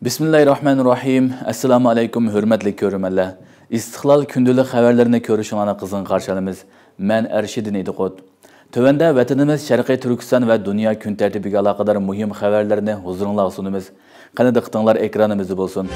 Bismillahirrahmanirrahim. Assalamu alaykum, hürmetli görürmenler. İstiklal kündülük haberlerini görüşüne kızın karşılamız. Ben Erşidin Ediqot. Tövende vatanımız Şarkı Türkistan ve dünya gün tertibiga alakadar mühim haberlerini huzurunla sunumuz. Qanıdıqtınlar ekranımızı bolsun.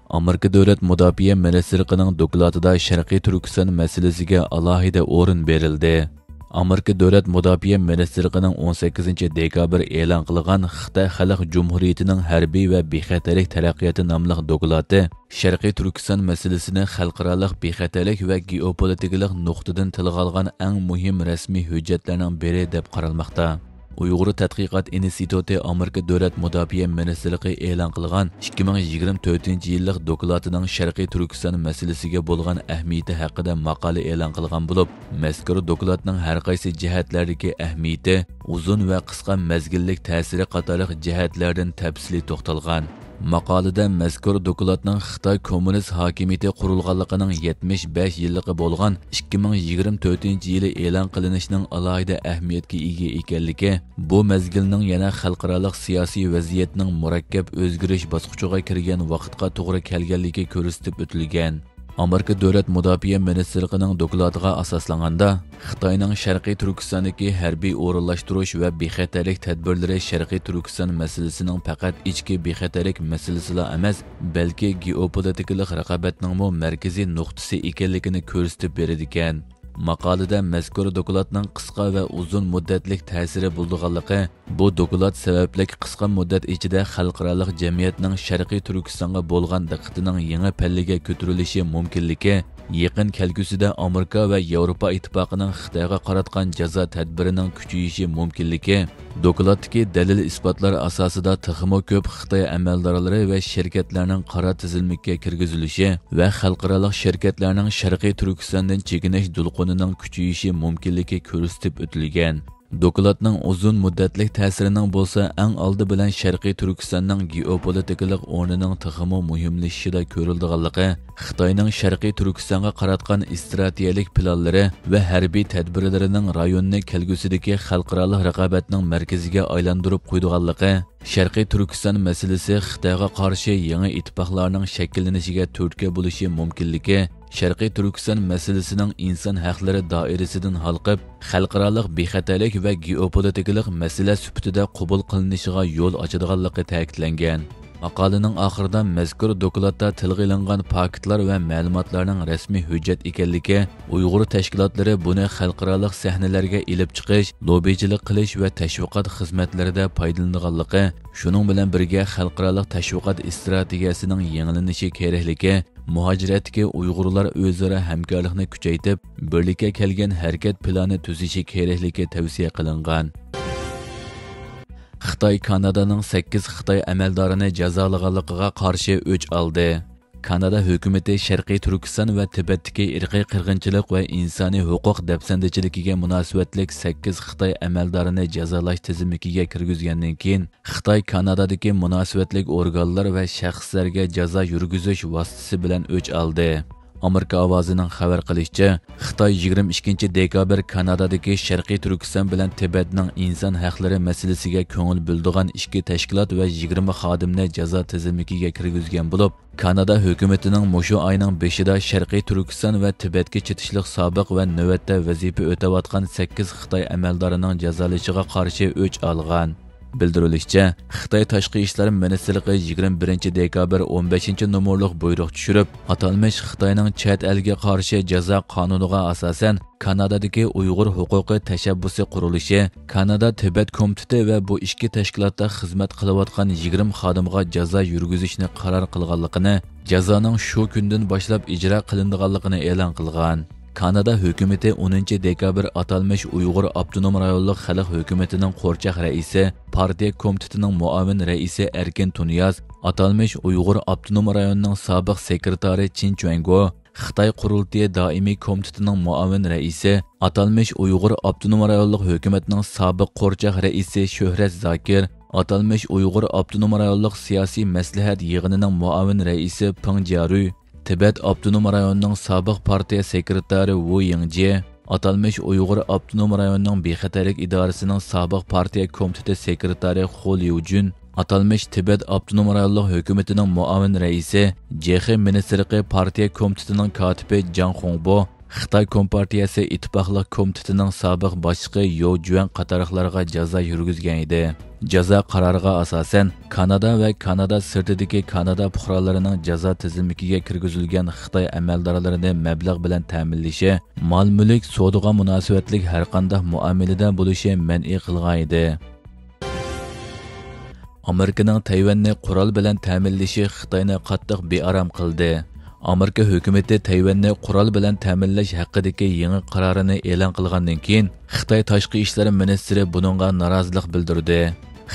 Amerika Devlet Müdafiə Ministerliğinin dokladında Şarkı Türkistan meselesiga alohida o'rin berildi. Amerika Devlet Müdafiə Ministerliğinin 18 dekabr e'lon qilgan Xitoy Xalq Cumhuriyatining harbiy va bexatarlik taraqqiyoti nomli doklati Sharqiy Turkiston masalasini xalqarалық bexatarlik va geopolitikalik nuqtadan tilga olgan eng muhim rasmiy hujjatlarning biri deb qaralmoqda. Uyg'ur tadqiqot instituti Amerika Davlat Mudofaa Ministerligi e'lon qilgan 2024-yillik doklatining Sharqiy Turkiston masalasiga bo'lgan ahamiyati haqida maqola e'lon qilgan bo'lib, mazkur dokladning har qaysi jihatlardagi ahamiyati, uzun va qisqa mezgillik ta'siri qatorliq jihatlardan tafsili to'xtalgan. Maqolada mazkur dokladning Xitoy kommunist hokimiyati qurilganligining 75 yilligi bo'lgan 2024-yili e'lon qilinishining alohida ahamiyatga ega ekanligi, bu mezgilning yana xalqaro siyosiy vaziyatning murakkab o'zgarish bosqichiga kirgan vaqtga to'g'ri kelganligi ko'rsatib o'tilgan. Amerika Davlat Mudofaa Ministerligining dokladiga asoslanganda, Xitoyning Sharqiy Turkistondagi harbiy o'rinlashtirish va bexatarlik tadbirlari Sharqiy Turkiston masalasining faqat ichki bexatarlik masalasila emas, balki geopolitikalik raqobatning markaziy nuqtasi ekanligini ko'rsatib beradi ekan. Maqolada mazkur dokladning qisqa va uzun muddatlik ta'siri bo'lganligi, bu doklad sababli qisqa muddat ichida xalqaro jamiyatning Sharqiy Turkistonga bo'lgan diqqatining yangi pallaga ko'tarilishi mumkinligi, yaqin kelgusida Amerika va Yevropa ittifoqining Xitoyga qaratgan jazo tadbirining kuchayishi mumkinligi, dokladdagi dalil isbotlar asosida texmo ko'p Xitoy amaldorlari va shirkatlarning qora tizilmakka kirgizilishi va xalqaro shirkatlarning Sharqiy Turkistondan chekinish dulqunining kuchayishi mumkinligi ko'rsatib o'tilgan. Dokladning uzun muddatlik ta'sirining bo'lsa, eng oldi bilan Sharqiy Turkistonning geopolitikalik o'rnining texmo muhimlashishida ko'rilganligi, Xitoyning Sharqiy Turkistonga qaratgan strategik planlari va harbiy tadbirlarining rayonni kelgusidagi xalqaro raqobatning markaziga aylantirib qo'yganligi, Sharqiy Turkiston masalasi Xitoyga qarshi yangi ittifoqlarning shakllanishiga turtki bo'lishi mumkinligi, Sharqiy Turkiston masalasining inson haqlari doirasidan xalqib, xalqaro bexatarlik va geopolitikalik masala sifatida qabul qilinishiga yo'l ochadiganligi ta'kidlangan. Maqolaning oxirida mazkur dokladda tilga olingan faktlar va ma'lumotlarning rasmiy hujjat ekanligi, Uyg'ur tashkilotlari buni xalqaro sahnalarga ilib chiqish, lobbichilik qilish va tashviqot xizmatlarida foydalanganligi, shuning bilan birga xalqaro tashviqot strategiyasining yangilanishi kerakligi, muhojiratdagi Uyg'urlar o'zaro hamkorlikni kuchaytirib, birlikka kelgan harakat plani tuzishi kerakligi tavsiya qilingan. Xitoy Kanadaning 8 Xitoy amaldorini jazolaganligiga qarshi o'ch oldi. Kanada hukumati Sharqiy Turkiston va Tibetdagi irqiy qirg'inchilik va insoniy huquq dafsandichiligiga munosabatlik 8 Xitoy amaldorini jazolash tizimiga kirgizgandan keyin, Xitoy Kanadadagi munosabatlik organlar va shaxslarga jazo yurgizish vositasi bilan o'ch oldi. Amerika ovozining xabar qilishicha, Xitoy 22 dekabr Kanadadagi Sharqiy Turkiston bilan Tibetning inson haqlari masalasiga ko'ngil bildirgan ikki tashkilot va 20 xodimni jazo tizimiga kirgizgan bo'lib, Kanada hukumatining mushu oyning 5-ida Sharqiy Turkiston va Tibetga chetishliq sobiq va navbatda vazifa o'tayotgan 8 Xitoy amaldorining jazolashiga qarshi o'ch olgan. Bildirilishicha, Xitoy Tashqi ishlar ministrligi 21 dekabr 15 nomerlik buyruq tushirib, atalmish Xitoyning chet elga qarshi jazo qonuniga asosan Kanadadagi Uyg'ur huquqi tashabbusi qurilishi, Kanada Tibet komiteti va bu ikki tashkilotda xizmat qilayotgan 20 xodimga jazo yurgizishni qaror qilganligini, jazoning shu kundan boshlab ijro qilinadiganligini e'lon qilgan. Kanada hukumati 10 dekabr atalmish Uyg'ur Abdunum rayonlik xalq hukumatining qo'rchaq raisi, partiya komitetining muavin raisi Erkin Tunyaz, atalmish Uyg'ur Abdunum rayonining sobiq sekretari Chin Chuango, Xitoy qurultiyi doimiy komitetining muavin raisi, atalmish Uyg'ur Abdunum rayonlik hukumatining sobiq qo'rchaq raisi Shuhrat Zakir, atalmish Uyg'ur Abdunum rayonlik siyosiy maslahat yig'inining muavin raisi Peng Jiaru, Tibet Abdunum rayonining sobiq partiya sekretari Wu Yingji, atalmish Uyg'ur Abdunum rayonining bexatarlik idorasining sobiq partiya komiteti sekretari Xu Liujun, Atalmış Tibet Abdunum Rayonluq hökumətinin muavin rəisi, JX Ministerliyi Partiya Komitetining katibi Jang Hongbo, Xitay Kompartiyasi İttifaqlıq Komitetining sobiq boshlig'i Yo Juan qatorliqlarga jazo yurgizgan edi. Jazo qaroriga asosan Kanada va Kanada sirtidagi Kanada fuqarolarining jazo tizimiga kirgizilgan Xitoy amaldorlarini mablag' bilan ta'minlashi, mol-mulk savdoga munosabatlik har qanday muomalada bo'lishi man'iy qilgan edi. Amerikaning Tayvanni qurol bilan ta'minlashi Xitoyni qattiq bearam qildi. Amerika hukumati Tayvanni qurol bilan ta'minlash haqidagi yangi qarorini e'lon qilgandan keyin Xitoy tashqi ishlar ministri buningga norozilik bildirdi.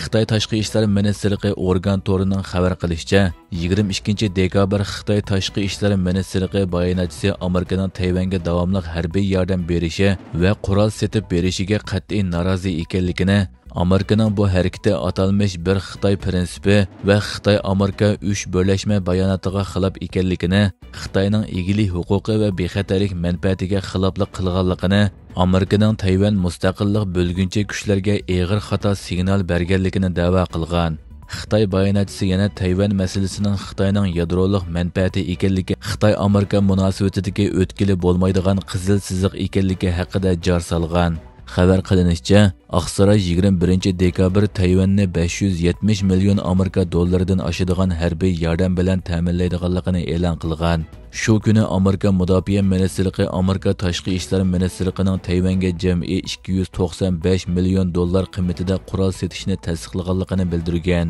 Xitoy tashqi ishlar ministrligi organ torining xabar qilishicha, 22 dekabr Xitoy tashqi ishlar ministrligi bayonotchisi Amerikaning Tayvanga davomli harbiy yordam berishi va qurol setib berishiga qat'iy norozi ekanligini, Amerikaning bu harakati atalmış bir Xitoy prinsipi va Xitoy-Amerika 3 birlashma bayonotiga xilof ekanligini, Xitoyning egilik huquqi va bexatarlik manfaatiga xiloflik qilganligini, Amerikaning Tayvan mustaqillik bo'lguncha kuchlarga eg'ir xato signal berganligini da'vo qilgan. Xitoy bayonotchisi yana Tayvan masalasining Xitoyning yadrolik manfaati ekanligi, Xitoy-Amerika munosabatidagi o'tkili bo'lmaydigan qizil chiziq ekanligi haqida jar solgan. Xabar qilinishicha, Oqsaroy 21 dekabr Tayvanni 570 million Amerika dollaridan oshadigan harbiy yordam bilan ta'minlaydiganligini e'lon qilgan. Shu kuni Amerika Mudofaa ministrligi Amerika tashqi ishlar ministrligining Tayvanga jami 295 million dollar qiymatida qurol setishni tasdiqlaganligini bildirgan.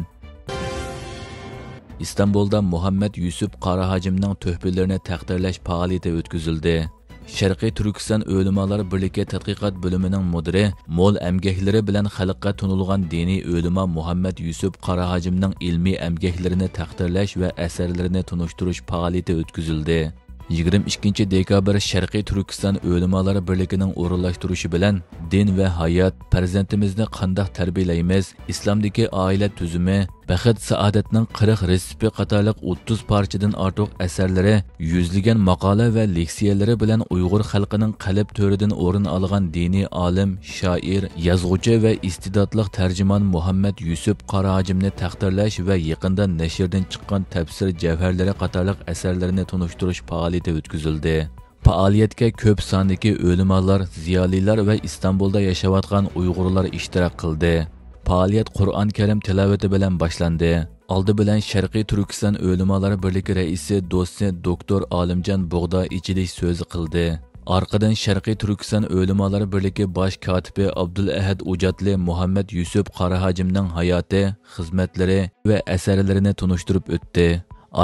İstanbulda Muhammed Yusuf Qarahajimning tuhfalarini taqdirlash faoliyati o'tkazildi. Sharqiy Turkiston O'limalar birligi tadqiqot bo'limining mudiri, mo'l amgaklari bilan xalqqa tunilgan diniy o'lima Muhammed Yusuf Qarahajimning ilmiy amgaklarini taqdirlash va asarlarini tunishtirish faoliyati o'tkazildi. 22 dekabr Sharqiy Turkiston O'limalar birligining o'rinlashtirishi bilan din va hayot, farzandimizni qanday tarbiyalaymiz, islomdagi oila tuzumi, baxt saodatning 40 retsepti qatorliq 30 parchadan ortiq asarlari, yuzlagan maqola va leksiyalari bilan Uyg'ur xalqining qalb to'ridan o'rin olgan diniy olim, shoir, yozuvchi va iste'dodli tarjimon Muhammed Yusuf Qarahajimni taqdirlash va yaqinda nashrdan chiqqan tafsir javharlari qatorliq asarlarini tunishtirish faoliyati o'tkazildi. Faoliyatga ko'p sondagi o'limalar, ziyolilar va Istanbulda yashayotgan Uyg'urlar ishtirok qildi. Faoliyat Qur'on Karim tilovati bilan boshlandi. Oldi bilan Sharqiy Turkiston O'limalar birligi raisi dotsent doktor Olimjon Bug'do ichilish so'zi qildi. Arqadan Sharqiy Turkiston O'limalar birligi bosh kotibi Abdulahad Ujatli Muhammed Yusuf Qarahajimning hayoti, xizmatlari va asarlarini tunishtirib o'tdi.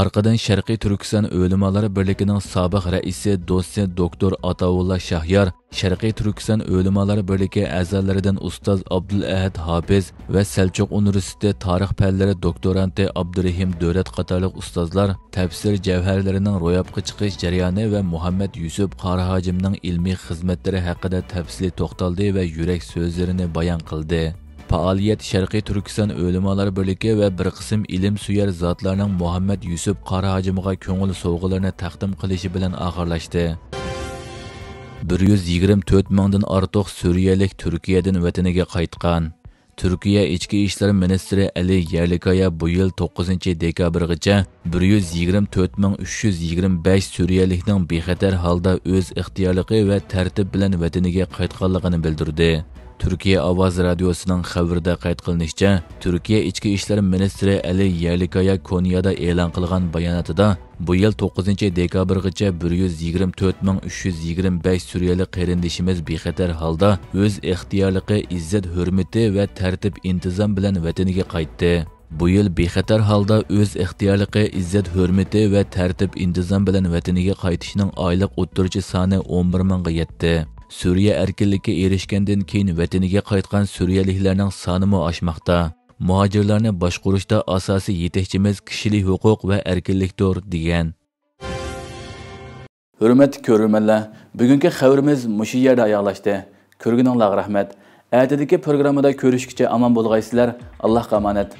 Arqadan Sharqiy Turkiston O'limalar birligining sobiq raisi dotsent doktor Ataullah Shahyar, Sharqiy Turkiston O'limalar birligi a'zolaridan ustoz Abdulahad Hafiz va Selçuk Universiteti tarix fanlari doktoranti Abdurahim Davlat qatorliq ustozlar tafsir javharlarining ro'yobga chiqish jarayoni va Muhammed Yusuf Qarahajimning ilmiy xizmatlari haqida tafsili to'xtaldi va yurak so'zlarini bayon qildi. Faoliyat Sharqiy Turkiston O'limalar birligi va bir qism ilm suyar zotlarning Muhammed Yusuf Qarahajimga ko'ngil sovg'alarini taqdim qilishi bilan oxirlashdi. 124 mingdan ortiq Suriyalik Turkiyadan vataniga qaytgan. Turkiya Ichki ishlar ministri Ali Yerlikaya bu yil 9 dekabrgacha 124.325 Suriyalikning bexatar holda o'z ixtiyorligi va tartib bilan vataniga qaytganligini bildirdi. Türkiye Avaz Radyosu'nun xabarida qayd qilinishicha, Türkiye İçki işler ministri Ali Yerlikaya Konya'da e'lon qilgan bayonotida bu yil 9 dekabrgacha 124.325 Suriyalik qarindishimiz bexatar holda o'z ixtiyorligi, izzat, hurmati va tartib intizom bilan vataniga qaytdi. Bu yil bexatar holda o'z ixtiyorligi, izzat, hurmati va tartib intizom bilan vataniga qaytishning oylik o'ttirchi soni 11 mingga yetdi. Suriye erkinlikka erishgandan keyin vataniga qaytgan Suriyaliklarning soni oshmoqda. Muhojirlarni boshqarishda asosiy yetakchimiz kishilik huquq va erkinlikdir degan. Hurmatli ko'ruvchilar, bugungi xabarimiz mushu yerda oyoqlashdi. Ko'rganingizga rahmat. Ertadagi programmada ko'rishguncha omon bo'lgaysizlar. Allohga omonat.